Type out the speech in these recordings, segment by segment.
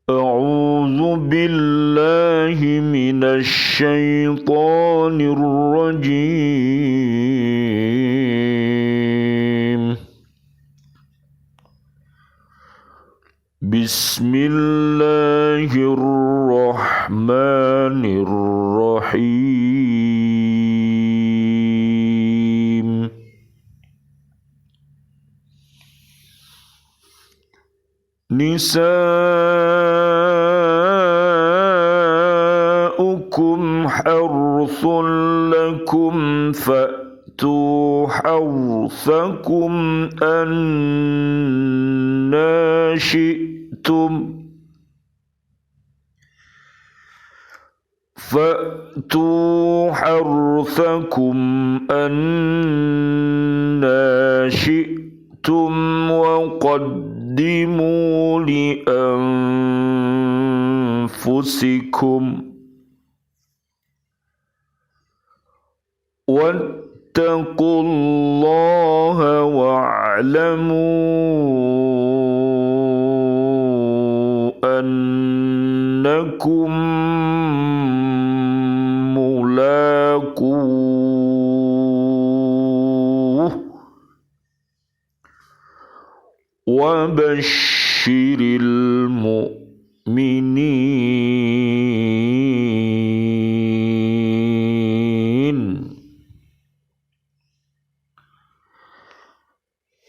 أعوذ بالله من الشيطان الرجيم. بسم الله الرحمن الرحيم. نساؤكم حرث لكم فأتوا حرثكم أنى شئتم وقدموا لأنفسكم واتقوا الله واعلموا أنكم ملاقوه وبشر المؤمنين.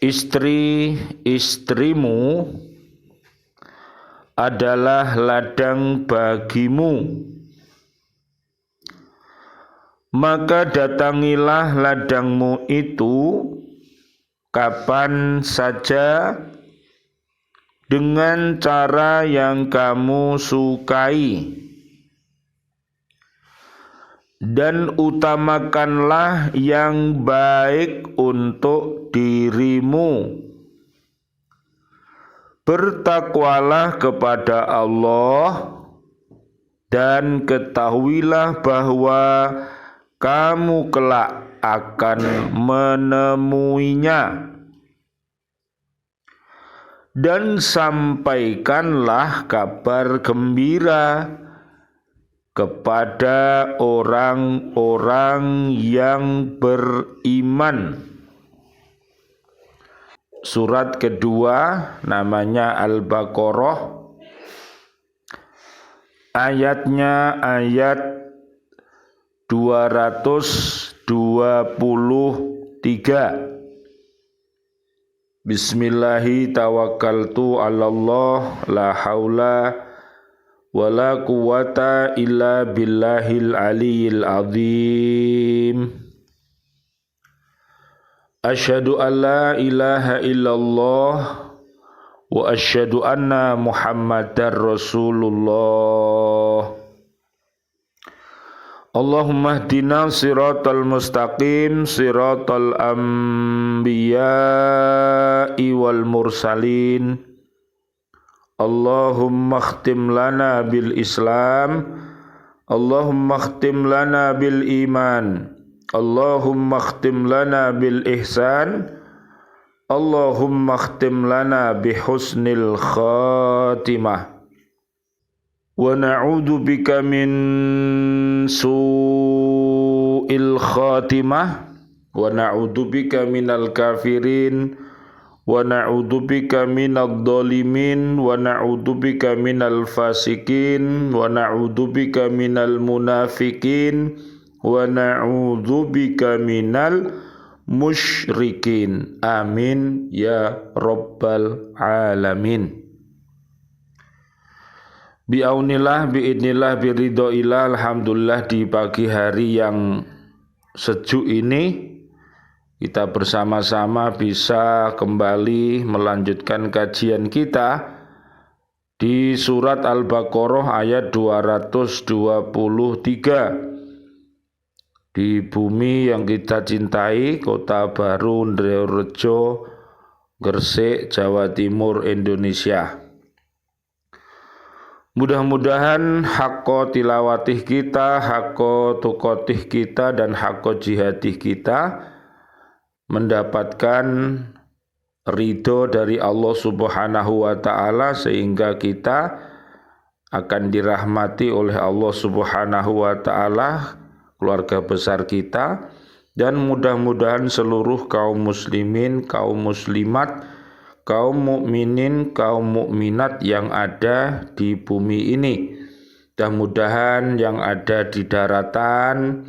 Istri-istrimu adalah ladang bagimu, maka datangilah ladangmu itu kapan saja dengan cara yang kamu sukai, dan utamakanlah yang baik untuk dirimu. Bertakwalah kepada Allah dan ketahuilah bahwa kamu kelak akan menemuinya. Dan sampaikanlah kabar gembira kepada orang-orang yang beriman. Surat kedua namanya Al-Baqarah. Ayatnya ayat 223. Bismillahi tawakkaltu 'alallah la haula wala quwata illa billahil aliyyil azim. Asyhadu an la ilaha illallah wa asyhadu anna Muhammadar Rasulullah. Allahumma hdina siratal mustaqim siratal anbiya'i wal mursalin. Allahumma khtim lana bil Islam, Allahumma khtim lana bil iman, Allahumma khtim lana bil ihsan, Allahumma khtim lana bi husnil khatimah. Wa na'udzu bika min su'il khatimah wa na'udzu bika minal kafirin wa na'udzu bika minadh dhalimin wa na'udzu bika minal fasikin wa na'udzu bika minal munafikin wa na'udzu bika minal musyrikin. Amin ya rabbal alamin. Biaunillah, biidnillah, biridhoillah, alhamdulillah di pagi hari yang sejuk ini kita bersama-sama bisa kembali melanjutkan kajian kita di surat Al-Baqarah ayat 223. Di bumi yang kita cintai, Kota Baru, Ndreorejo, Gresik, Jawa Timur, Indonesia. Mudah-mudahan hakko tilawatih kita, hakko tukotih kita, dan hakko jihadih kita mendapatkan ridho dari Allah Subhanahu wa ta'ala, sehingga kita akan dirahmati oleh Allah Subhanahu wa taala, keluarga besar kita, dan mudah-mudahan seluruh kaum muslimin, kaum muslimat, kaum mukminin, kaum mukminat yang ada di bumi ini. Mudah-mudahan yang ada di daratan,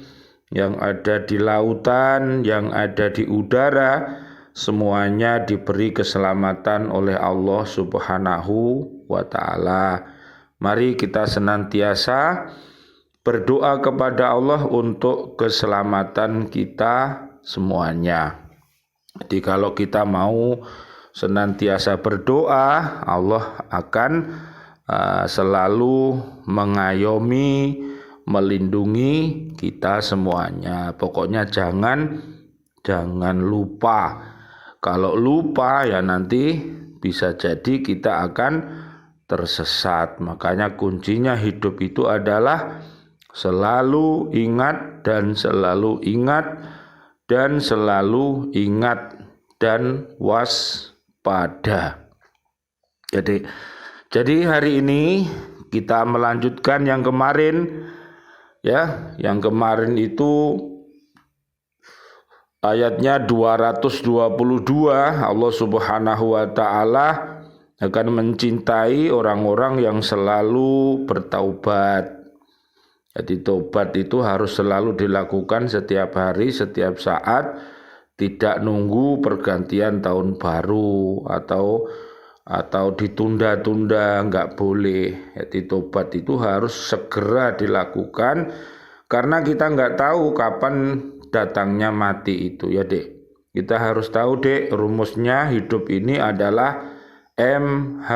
yang ada di lautan, yang ada di udara, semuanya diberi keselamatan oleh Allah Subhanahu wa taala. Mari kita senantiasa berdoa kepada Allah untuk keselamatan kita semuanya. Jadi kalau kita mau senantiasa berdoa, Allah akan selalu mengayomi, melindungi kita semuanya. Pokoknya jangan lupa. Kalau lupa ya nanti bisa jadi kita akan tersesat. Makanya kuncinya hidup itu adalah selalu ingat dan selalu ingat dan selalu ingat dan waspada. Jadi hari ini kita melanjutkan yang kemarin, ya. Yang kemarin itu ayatnya 222, Allah Subhanahu wa taala akan mencintai orang-orang yang selalu bertaubat. Jadi taubat itu harus selalu dilakukan setiap hari, setiap saat, tidak nunggu pergantian tahun baru atau ditunda-tunda, enggak boleh. Jadi tobat itu harus segera dilakukan karena kita enggak tahu kapan datangnya mati itu, ya Dek. Kita harus tahu, Dek, rumusnya hidup ini adalah MH.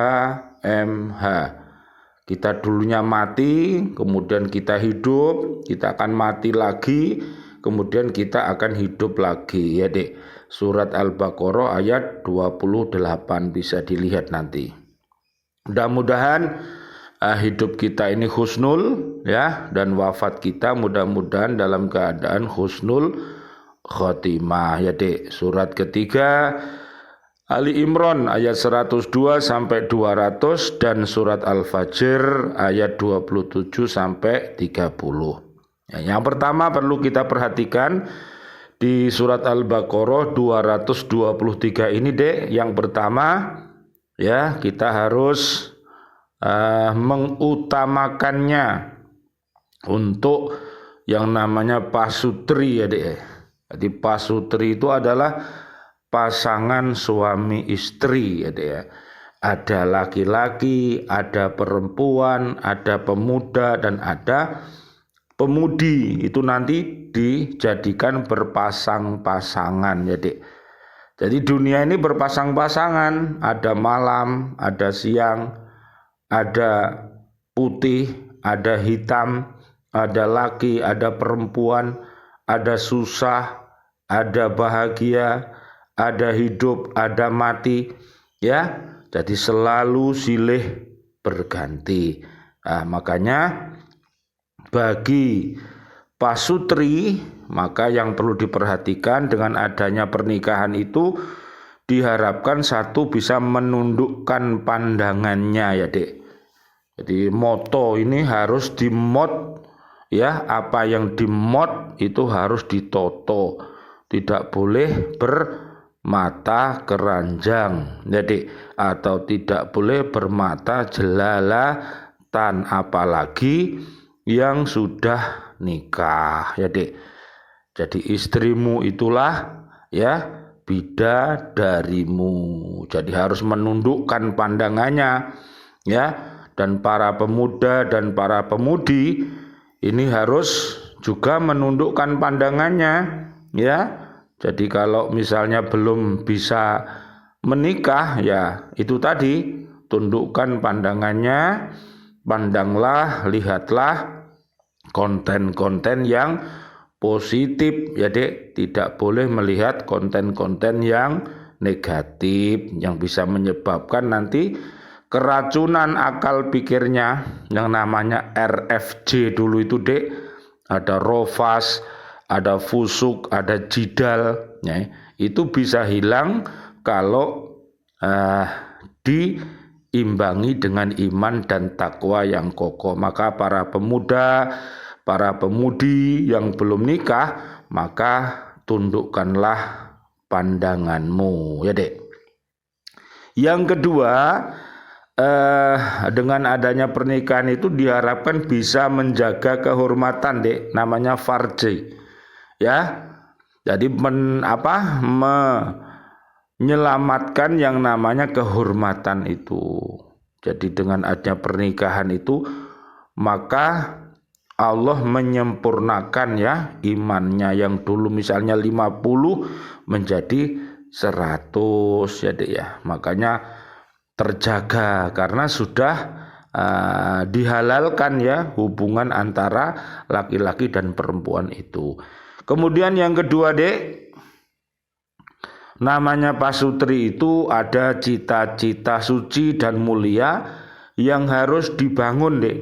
Kita dulunya mati, kemudian kita hidup, kita akan mati lagi, kemudian kita akan hidup lagi, ya Dek. Surat Al-Baqarah ayat 28 bisa dilihat nanti. Mudah-mudahan hidup kita ini husnul, ya, dan wafat kita mudah-mudahan dalam keadaan husnul khotimah, ya Dek. Surat ketiga Ali Imran ayat 102 sampai 200 dan surat Al-Fajr ayat 27 sampai 30. Ya, yang pertama perlu kita perhatikan di surat Al-Baqarah 223 ini, Dek. Yang pertama, ya, kita harus mengutamakannya untuk yang namanya pasutri, ya Dek. Jadi pasutri itu adalah pasangan suami istri, ya Dek. Ada laki-laki, ada perempuan, ada pemuda, dan ada pemudi. Itu nanti dijadikan berpasang-pasangan, ya Dek. Jadi dunia ini berpasang-pasangan, ada malam, ada siang, ada putih, ada hitam, ada laki, ada perempuan, ada susah, ada bahagia, ada hidup, ada mati, ya. Jadi selalu silih berganti. Nah, makanya bagi pasutri, maka yang perlu diperhatikan dengan adanya pernikahan itu diharapkan satu bisa menundukkan pandangannya, ya Dek. Jadi moto ini harus dimot, ya. Apa yang dimot itu harus ditoto, tidak boleh bermata keranjang, ya Dek. Atau tidak boleh bermata jelalatan, apalagi yang sudah nikah, ya Dek. Jadi istrimu itulah, ya, bidadarimu. Jadi harus menundukkan pandangannya, ya. Dan para pemuda dan para pemudi ini harus juga menundukkan pandangannya, ya. Jadi kalau misalnya belum bisa menikah, ya itu tadi, tundukkan pandangannya, pandanglah, lihatlah konten-konten yang positif, ya Dek. Tidak boleh melihat konten-konten yang negatif yang bisa menyebabkan nanti keracunan akal pikirnya, yang namanya RFJ dulu itu, Dek. Ada rofas, ada fusuk, ada jidal, ya. Itu bisa hilang kalau imbangi dengan iman dan takwa yang kokoh. Maka para pemuda, para pemudi yang belum nikah, maka tundukkanlah pandanganmu, ya Dek. Yang kedua, dengan adanya pernikahan itu diharapkan bisa menjaga kehormatan, Dek, namanya farji, ya. Jadi menyelamatkan yang namanya kehormatan itu. Jadi dengan adanya pernikahan itu, maka Allah menyempurnakan ya imannya yang dulu misalnya 50 menjadi 100, ya Dek, ya. Makanya terjaga karena sudah dihalalkan ya hubungan antara laki-laki dan perempuan itu. Kemudian yang kedua, Dek, namanya pasutri itu ada cita-cita suci dan mulia yang harus dibangun, Dek.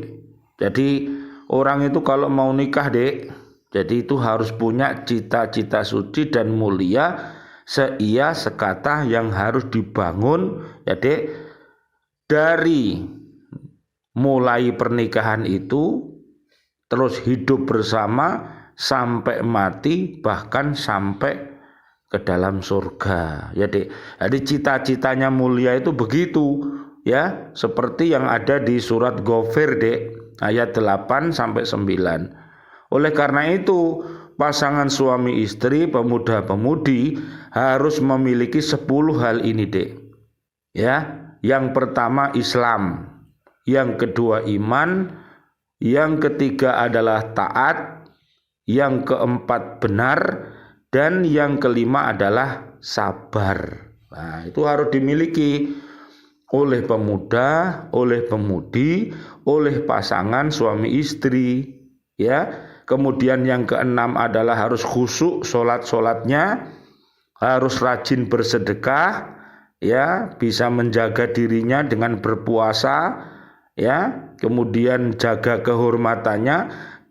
Jadi orang itu kalau mau nikah, Dek, jadi itu harus punya cita-cita suci dan mulia seia sekata yang harus dibangun, ya Dek, dari mulai pernikahan itu terus hidup bersama sampai mati, bahkan sampai ke dalam surga, ya Dek. Jadi cita-citanya mulia itu begitu ya, seperti yang ada di surat Ghafir, Dek, ayat 8 sampai 9. Oleh karena itu pasangan suami istri, pemuda-pemudi harus memiliki 10 hal ini, Dek, ya. Yang pertama Islam, yang kedua iman, yang ketiga adalah taat, yang keempat benar, dan yang kelima adalah sabar. Nah, itu harus dimiliki oleh pemuda, oleh pemudi, oleh pasangan suami istri, ya. Kemudian yang keenam adalah harus khusyuk sholat-sholatnya, harus rajin bersedekah, ya, bisa menjaga dirinya dengan berpuasa, ya, kemudian jaga kehormatannya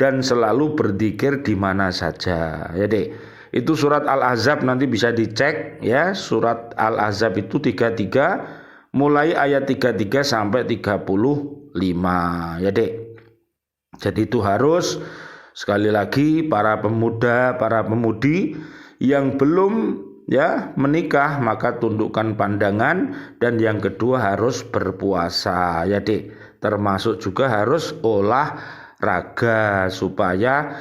dan selalu berzikir di mana saja, ya Dek. Itu surat Al-Ahzab, nanti bisa dicek ya, surat Al-Ahzab itu 33 mulai ayat 33 sampai 35, ya Dek. Jadi itu harus, sekali lagi, para pemuda, para pemudi yang belum ya menikah maka tundukkan pandangan, dan yang kedua harus berpuasa, ya Dek. Termasuk juga harus olahraga supaya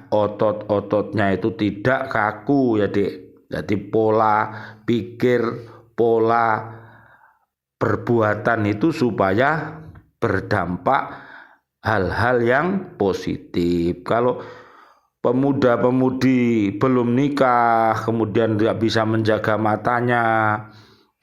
otot-ototnya itu tidak kaku, ya Dek. Jadi pola pikir, pola perbuatan itu supaya berdampak hal-hal yang positif. Kalau pemuda-pemudi belum nikah, kemudian tidak bisa menjaga matanya,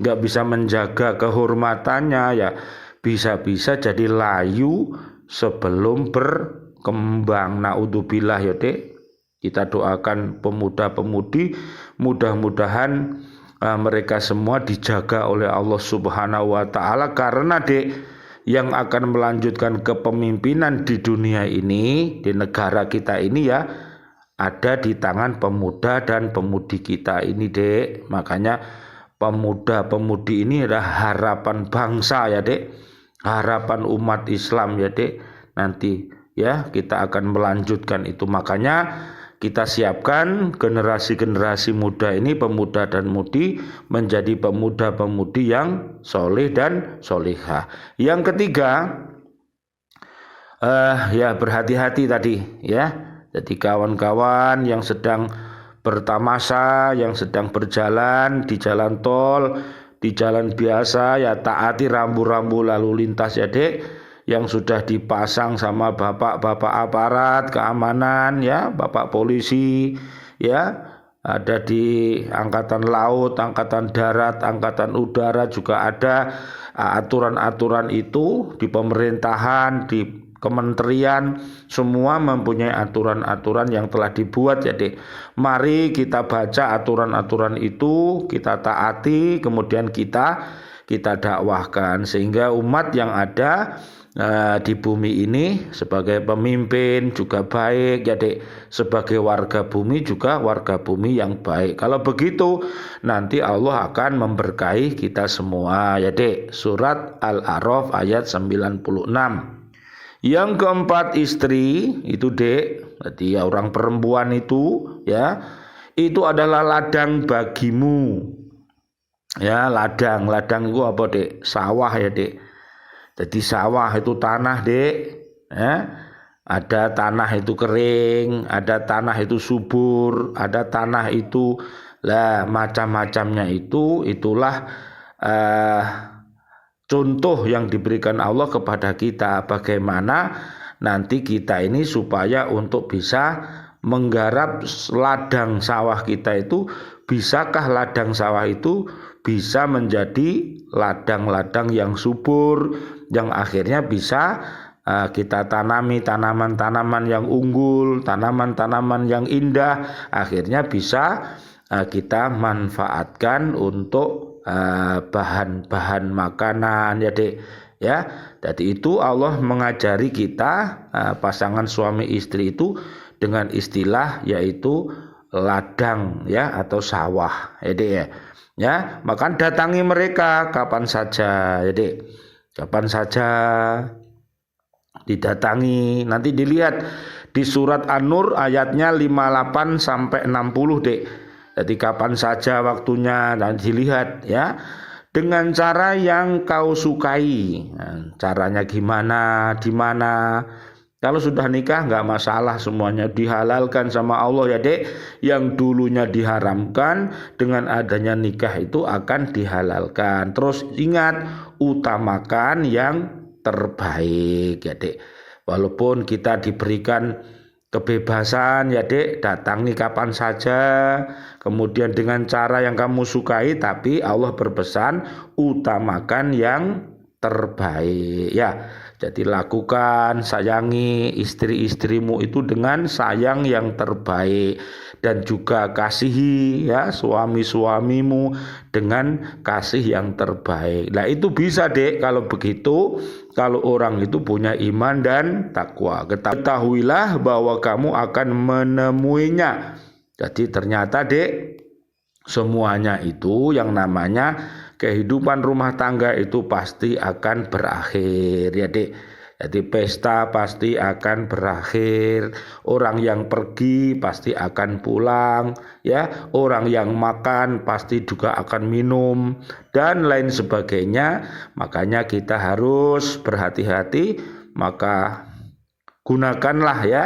nggak bisa menjaga kehormatannya, ya bisa-bisa jadi layu sebelum berkembang. Naudzubillah, ya Dek. Kita doakan pemuda-pemudi, mudah-mudahan mereka semua dijaga oleh Allah Subhanahu wa Ta'ala, karena Dek, yang akan melanjutkan kepemimpinan di dunia ini, di negara kita ini, ya, ada di tangan pemuda dan pemudi kita ini, Dek. Makanya pemuda-pemudi ini adalah harapan bangsa, ya Dek, harapan umat Islam, ya Dek. Nanti ya kita akan melanjutkan itu. Makanya kita siapkan generasi-generasi muda ini, pemuda dan mudi, menjadi pemuda-pemudi yang soleh dan solehah. Yang ketiga, ya berhati-hati tadi, ya. Jadi kawan-kawan yang sedang bertamasa, yang sedang berjalan di jalan tol, di jalan biasa, ya taati rambu-rambu lalu lintas, ya Dek, yang sudah dipasang sama bapak-bapak aparat keamanan, ya, bapak polisi, ya, ada di angkatan laut, angkatan darat, angkatan udara juga ada aturan-aturan itu. Di pemerintahan, di kementerian, semua mempunyai aturan-aturan yang telah dibuat, ya Dek. Mari kita baca aturan-aturan itu, kita taati, kemudian kita kita dakwahkan, sehingga umat yang ada di bumi ini sebagai pemimpin juga baik ya Dek, sebagai warga bumi juga warga bumi yang baik. Kalau begitu nanti Allah akan memberkahi kita semua ya Dek. Surat Al-A'raf ayat 96. Yang keempat, istri itu Dek, berarti ya orang perempuan itu ya, itu adalah ladang bagimu. Ya, ladang itu apa Dek? Sawah ya Dek. Jadi sawah itu tanah Dek, ya. Ada tanah itu kering, ada tanah itu subur, ada tanah itu lah macam-macamnya itulah contoh yang diberikan Allah kepada kita, bagaimana nanti kita ini supaya untuk bisa menggarap ladang sawah kita itu, bisakah ladang sawah itu bisa menjadi ladang-ladang yang subur, yang akhirnya bisa kita tanami tanaman-tanaman yang unggul, tanaman-tanaman yang indah, akhirnya bisa kita manfaatkan untuk bahan-bahan makanan ya Dek ya. Jadi itu Allah mengajari kita pasangan suami istri itu dengan istilah yaitu ladang ya atau sawah ya Dek ya. Ya, maka datangi mereka kapan saja ya Dek. Kapan saja didatangi. Nanti dilihat di surat An-Nur ayatnya 58 sampai 60 Dek. Jadi kapan saja waktunya, dan dilihat ya, dengan cara yang kau sukai. Nah, caranya gimana, di mana? Kalau sudah nikah nggak masalah, semuanya dihalalkan sama Allah ya Dek. Yang dulunya diharamkan dengan adanya nikah itu akan dihalalkan. Terus ingat, utamakan yang terbaik ya Dek. Walaupun kita diberikan kebebasan ya Dek, datangi kapan saja, kemudian dengan cara yang kamu sukai, tapi Allah berpesan utamakan yang terbaik ya. Jadi lakukan, sayangi istri-istrimu itu dengan sayang yang terbaik, dan juga kasihi ya suami-suamimu dengan kasih yang terbaik. Nah itu bisa Dek kalau begitu, kalau orang itu punya iman dan takwa. Ketahuilah bahwa kamu akan menemuinya. Jadi ternyata Dek, semuanya itu yang namanya kehidupan rumah tangga itu pasti akan berakhir ya Dek. Jadi pesta pasti akan berakhir, orang yang pergi pasti akan pulang ya, orang yang makan pasti juga akan minum dan lain sebagainya. Makanya kita harus berhati-hati, maka gunakanlah ya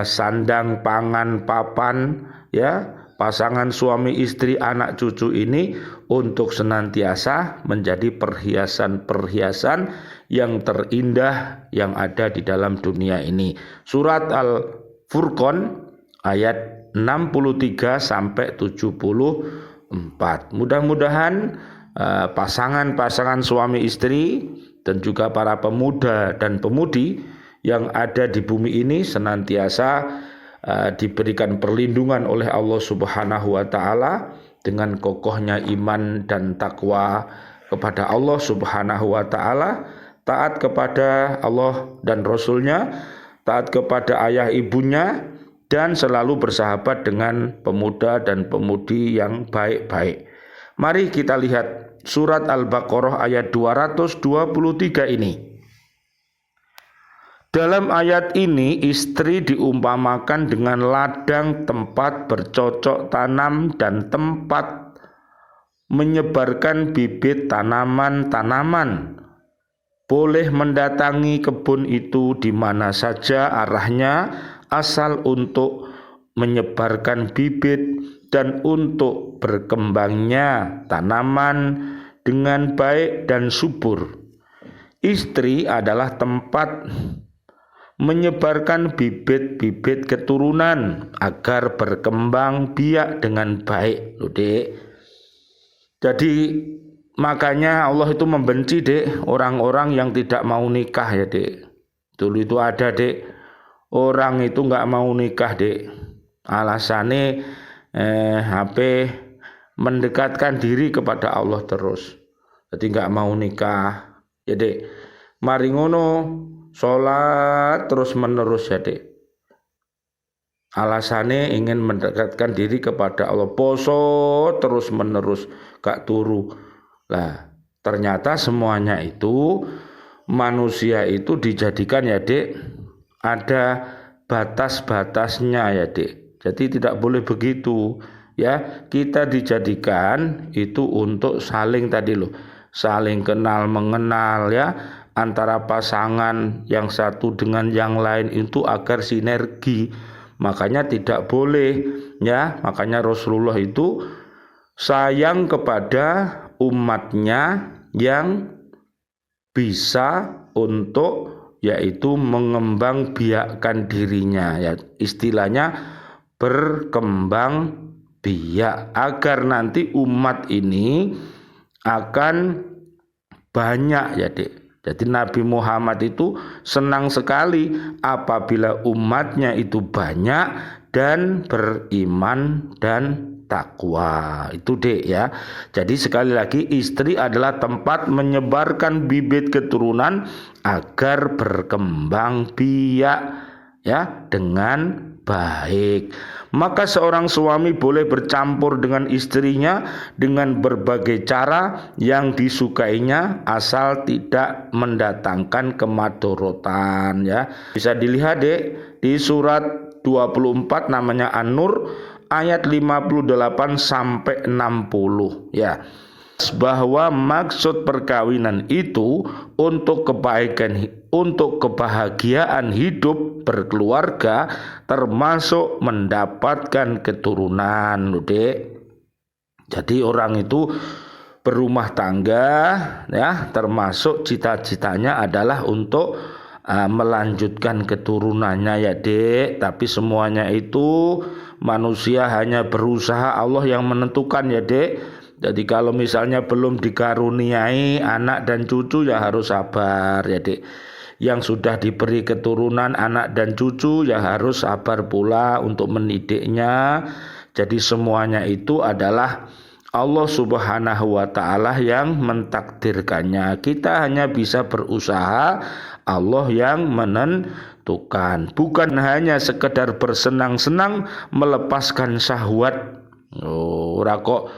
sandang, pangan, papan ya, pasangan suami istri, anak cucu ini untuk senantiasa menjadi perhiasan-perhiasan yang terindah yang ada di dalam dunia ini. Surat Al-Furqan ayat 63 sampai 74. Mudah-mudahan pasangan-pasangan suami istri dan juga para pemuda dan pemudi yang ada di bumi ini senantiasa diberikan perlindungan oleh Allah Subhanahu wa taala dengan kokohnya iman dan takwa kepada Allah Subhanahu wa taala, taat kepada Allah dan Rasul-Nya, taat kepada ayah ibunya, dan selalu bersahabat dengan pemuda dan pemudi yang baik-baik. Mari kita lihat surat Al-Baqarah ayat 223 ini. Dalam ayat ini istri diumpamakan dengan ladang, tempat bercocok tanam dan tempat menyebarkan bibit tanaman-tanaman. Boleh mendatangi kebun itu di mana saja arahnya, asal untuk menyebarkan bibit dan untuk berkembangnya tanaman dengan baik dan subur. Istri adalah tempat menyebarkan bibit-bibit keturunan agar berkembang biak dengan baik loh Dek. Jadi makanya Allah itu membenci Dek orang-orang yang tidak mau nikah ya Dek. Dulu itu ada Dek, orang itu nggak mau nikah Dek, alasannya HP mendekatkan diri kepada Allah terus. jadi nggak mau nikah. Ya Dek, mari ngono sholat terus menerus ya Dek. Alasannya ingin mendekatkan diri kepada Allah, poso terus menerus gak turu. Lah ternyata semuanya itu manusia itu dijadikan ya Dek, ada batas-batasnya ya Dek. Jadi tidak boleh begitu ya. Kita dijadikan itu untuk saling tadi loh, saling kenal mengenal ya, antara pasangan yang satu dengan yang lain itu agar sinergi. Makanya tidak boleh ya, makanya Rasulullah itu sayang kepada umatnya yang bisa untuk yaitu mengembang biakkan dirinya ya, istilahnya berkembang biak, agar nanti umat ini akan banyak ya Dek. Jadi Nabi Muhammad itu senang sekali apabila umatnya itu banyak dan beriman dan takwa. Itu Dek ya. Jadi sekali lagi, istri adalah tempat menyebarkan bibit keturunan agar berkembang biak ya dengan baik. Maka seorang suami boleh bercampur dengan istrinya dengan berbagai cara yang disukainya asal tidak mendatangkan kemadorotan ya. Bisa dilihat Dek di surat 24 namanya An-Nur ayat 58 sampai 60 ya. Bahwa maksud perkawinan itu untuk kebaikan, untuk kebahagiaan hidup berkeluarga, termasuk mendapatkan keturunan, Dek. Jadi orang itu berumah tangga ya, termasuk cita-citanya adalah untuk melanjutkan keturunannya ya Dek. Tapi semuanya itu manusia hanya berusaha, Allah yang menentukan ya Dek. Jadi kalau misalnya belum dikaruniai anak dan cucu ya harus sabar ya Dek. Yang sudah diberi keturunan anak dan cucu ya harus sabar pula untuk mendidiknya. Jadi semuanya itu adalah Allah Subhanahu wa Ta'ala yang mentakdirkannya. Kita hanya bisa berusaha, Allah yang menentukan. Bukan hanya sekedar bersenang-senang melepaskan syahwat. Ora kok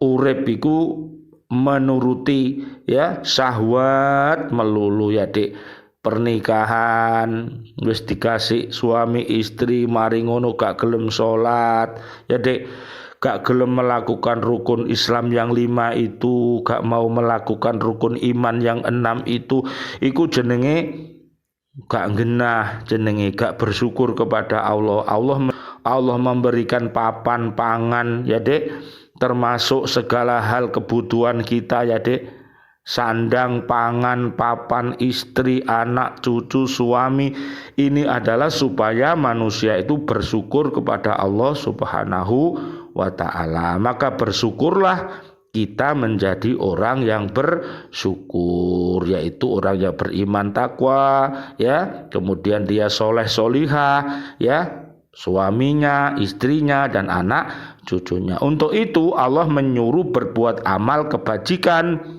urip iku menuruti ya syahwat melulu ya Dek. Pernikahan wis dikasih suami istri mari ngono gak gelem salat ya Dek, gak gelem melakukan rukun Islam yang 5 itu, gak mau melakukan rukun iman yang 6 itu, iku jenenge gak genah, jenenge gak bersyukur kepada Allah. Allah memberikan papan pangan ya Dek, termasuk segala hal kebutuhan kita ya Dek. Sandang, pangan, papan, istri, anak, cucu, suami, ini adalah supaya manusia itu bersyukur kepada Allah Subhanahu wa Ta'ala. Maka bersyukurlah kita menjadi orang yang bersyukur, yaitu orang yang beriman takwa ya, kemudian dia soleh solihah ya, suaminya, istrinya, dan anak cucunya. Untuk itu Allah menyuruh berbuat amal kebajikan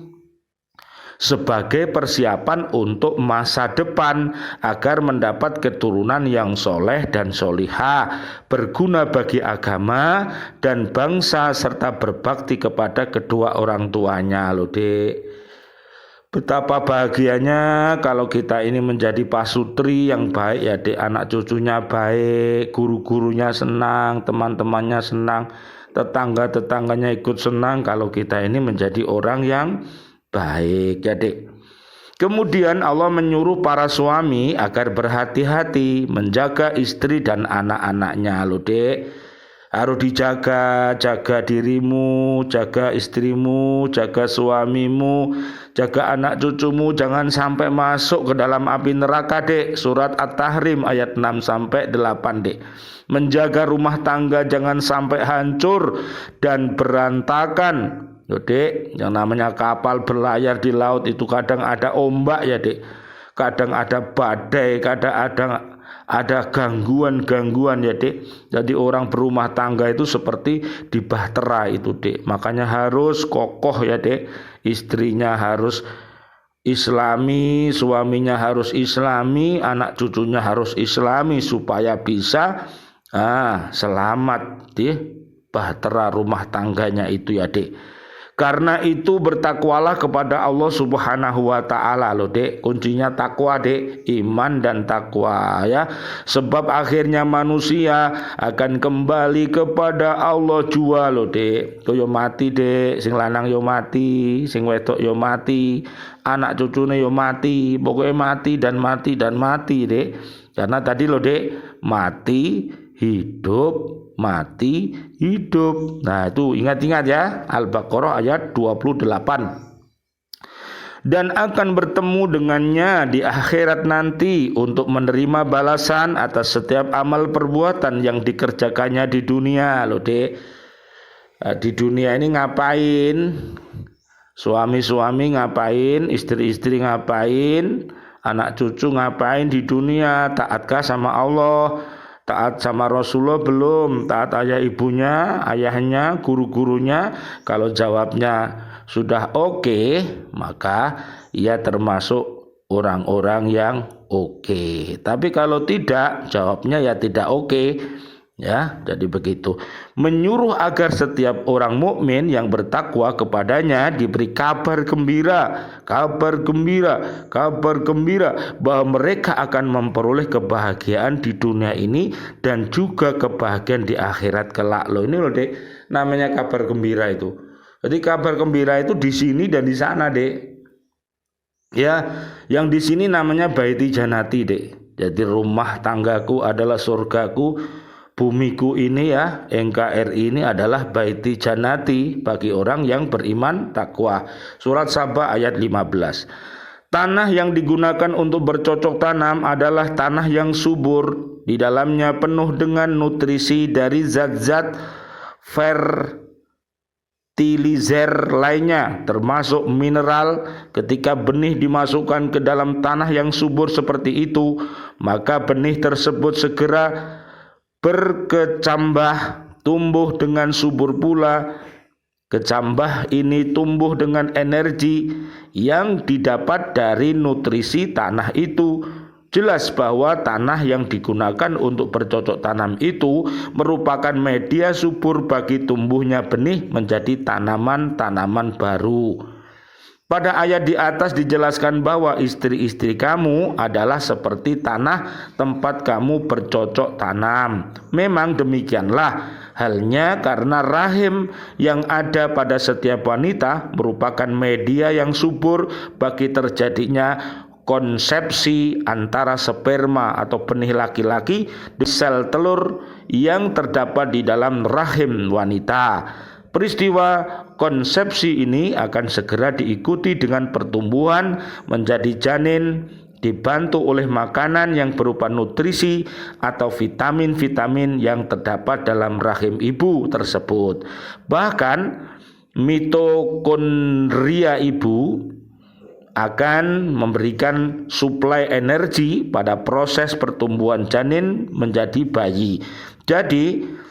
sebagai persiapan untuk masa depan agar mendapat keturunan yang soleh dan solihah, berguna bagi agama dan bangsa, serta berbakti kepada kedua orang tuanya loh Dek. Betapa bahagianya kalau kita ini menjadi pasutri yang baik ya Dek, anak cucunya baik, guru-gurunya senang, teman-temannya senang, tetangga-tetangganya ikut senang kalau kita ini menjadi orang yang baik ya Dek. Kemudian Allah menyuruh para suami agar berhati-hati menjaga istri dan anak-anaknya loh Dek. Harus dijaga, jaga dirimu, jaga istrimu, jaga suamimu, jaga anak cucumu, jangan sampai masuk ke dalam api neraka Dek. Surat At-Tahrim ayat 6 sampai 8 Dek. Menjaga rumah tangga jangan sampai hancur dan berantakan. Yo Dek, yang namanya kapal berlayar di laut itu kadang ada ombak ya Dek, kadang ada badai, kadang ada ada gangguan-gangguan ya Dek. Jadi orang berumah tangga itu seperti dibahtera itu Dek. Makanya harus kokoh ya Dek. Istrinya harus Islami, suaminya harus Islami, anak cucunya harus Islami supaya bisa selamat di bahtera rumah tangganya itu ya Dek. Karena itu bertakwalah kepada Allah Subhanahu wa taala loh Dek. Kuncinya takwa Dek, iman dan takwa ya. Sebab akhirnya manusia akan kembali kepada Allah jua loh Dek. Yo mati Dek, sing lanang yo mati, sing wedok yo mati, anak cucune yo mati, pokoknya mati dan mati dan mati Dek. Karena tadi loh Dek, mati, hidup, mati, hidup. Nah itu ingat-ingat ya, Al-Baqarah ayat 28. Dan akan bertemu dengannya di akhirat nanti untuk menerima balasan atas setiap amal perbuatan yang dikerjakannya di dunia loh Dek. Di dunia ini ngapain? Suami-suami ngapain? Istri-istri ngapain? Anak cucu ngapain di dunia? Taatkah sama Allah? Taat sama Rasulullah belum? Taat ayah ibunya, ayahnya, guru-gurunya? Kalau jawabnya sudah oke, maka ia termasuk orang-orang yang oke. Tapi kalau tidak, jawabnya ya tidak oke. Ya, jadi begitu. Menyuruh agar setiap orang mukmin yang bertakwa kepadanya diberi kabar gembira bahwa mereka akan memperoleh kebahagiaan di dunia ini dan juga kebahagiaan di akhirat kelak. Loh ini loh Dek, namanya kabar gembira itu. Jadi kabar gembira itu di sini dan di sana Dek. Ya, yang di sini namanya baiti janati Dek. Jadi rumah tanggaku adalah surgaku. Bumiku ini ya, NKRI ini adalah baiti janati bagi orang yang beriman takwa. Surat Saba ayat 15. Tanah yang digunakan untuk bercocok tanam adalah tanah yang subur. Di dalamnya penuh dengan nutrisi dari zat-zat fertilizer lainnya, termasuk mineral. Ketika benih dimasukkan ke dalam tanah yang subur seperti itu, maka benih tersebut segera berkecambah, tumbuh dengan subur pula. Kecambah ini tumbuh dengan energi yang didapat dari nutrisi tanah itu. Jelas bahwa tanah yang digunakan untuk bercocok tanam itu merupakan media subur bagi tumbuhnya benih menjadi tanaman-tanaman baru. Pada ayat di atas dijelaskan bahwa istri-istri kamu adalah seperti tanah tempat kamu bercocok tanam. Memang demikianlah halnya karena rahim yang ada pada setiap wanita merupakan media yang subur bagi terjadinya konsepsi antara sperma atau benih laki-laki di sel telur yang terdapat di dalam rahim wanita. Peristiwa konsepsi ini akan segera diikuti dengan pertumbuhan menjadi janin, dibantu oleh makanan yang berupa nutrisi atau vitamin-vitamin yang terdapat dalam rahim ibu tersebut. Bahkan mitokondria ibu akan memberikan suplai energi pada proses pertumbuhan janin menjadi bayi. Jadi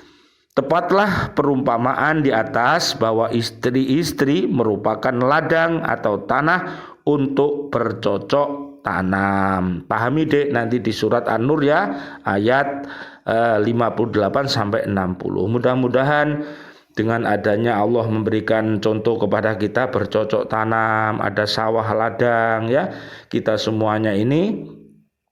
tepatlah perumpamaan di atas bahwa istri-istri merupakan ladang atau tanah untuk bercocok tanam. Pahami Dek nanti di surat An-Nur ya, ayat 58 sampai 60. Mudah-mudahan dengan adanya Allah memberikan contoh kepada kita bercocok tanam, ada sawah ladang ya. Kita semuanya ini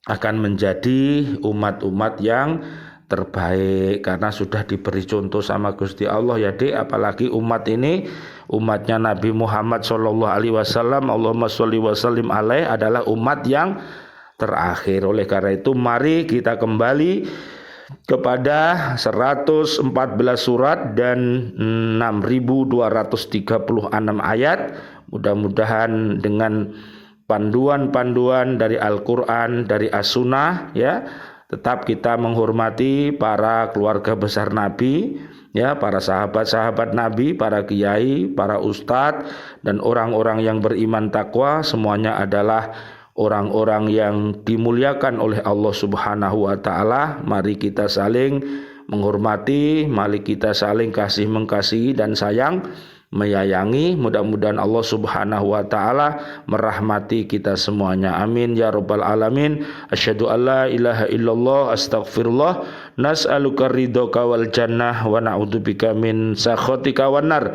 akan menjadi umat-umat yang terbaik karena sudah diberi contoh sama Gusti Allah ya Dek. Apalagi umat ini umatnya Nabi Muhammad SAW, Allahumma sholli wa sallim alaih, adalah umat yang terakhir. Oleh karena itu mari kita kembali kepada 114 surat dan 6.236 ayat. Mudah-mudahan dengan panduan-panduan dari Al-Quran, dari As-Sunnah ya, tetap kita menghormati para keluarga besar Nabi ya, para sahabat-sahabat Nabi, para kiai, para ustadz dan orang-orang yang beriman takwa. Semuanya adalah orang-orang yang dimuliakan oleh Allah Subhanahu wa taala. Mari kita saling menghormati, mari kita saling kasih mengasihi dan sayang menyayangi. Mudah-mudahan Allah Subhanahu wa taala merahmati kita semuanya. Amin ya rabbal alamin. Asyhadu alla ilaha illallah astaghfirullah nas'aluka ridhoka wal jannah wa na'udzubika min sakhatika wan nar.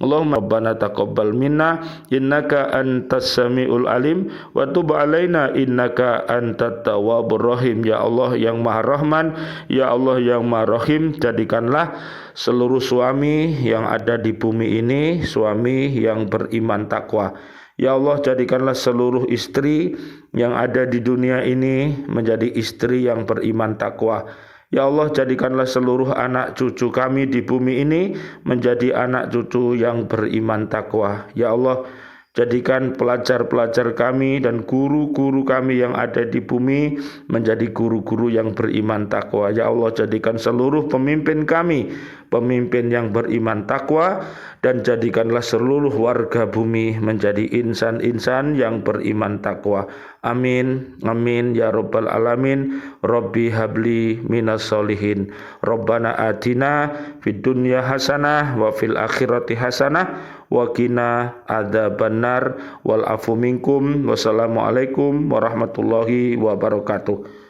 Allahumma rabbana taqabbal minna innaka antas samiul alim wa tub alaina innaka antat tawwabur rahim. Ya Allah yang Maha Rahman, ya Allah yang Maha Rahim, jadikanlah seluruh suami yang ada di bumi ini suami yang beriman takwa. Ya Allah, jadikanlah seluruh istri yang ada di dunia ini menjadi istri yang beriman takwa. Ya Allah, jadikanlah seluruh anak cucu kami di bumi ini menjadi anak cucu yang beriman takwa. Ya Allah, jadikan pelajar-pelajar kami dan guru-guru kami yang ada di bumi menjadi guru-guru yang beriman takwa. Ya Allah, jadikan seluruh pemimpin kami pemimpin yang beriman takwa, dan jadikanlah seluruh warga bumi menjadi insan-insan yang beriman takwa. Amin, amin ya rabbal alamin. Rabbi habli minas solihin. Rabbana atina fid dunya hasanah wa fil akhirati hasanah wa qina adzabannar wal afu minkum. Wassalamualaikum warahmatullahi wabarakatuh.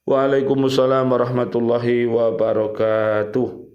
Waalaikumsalam warahmatullahi wabarakatuh.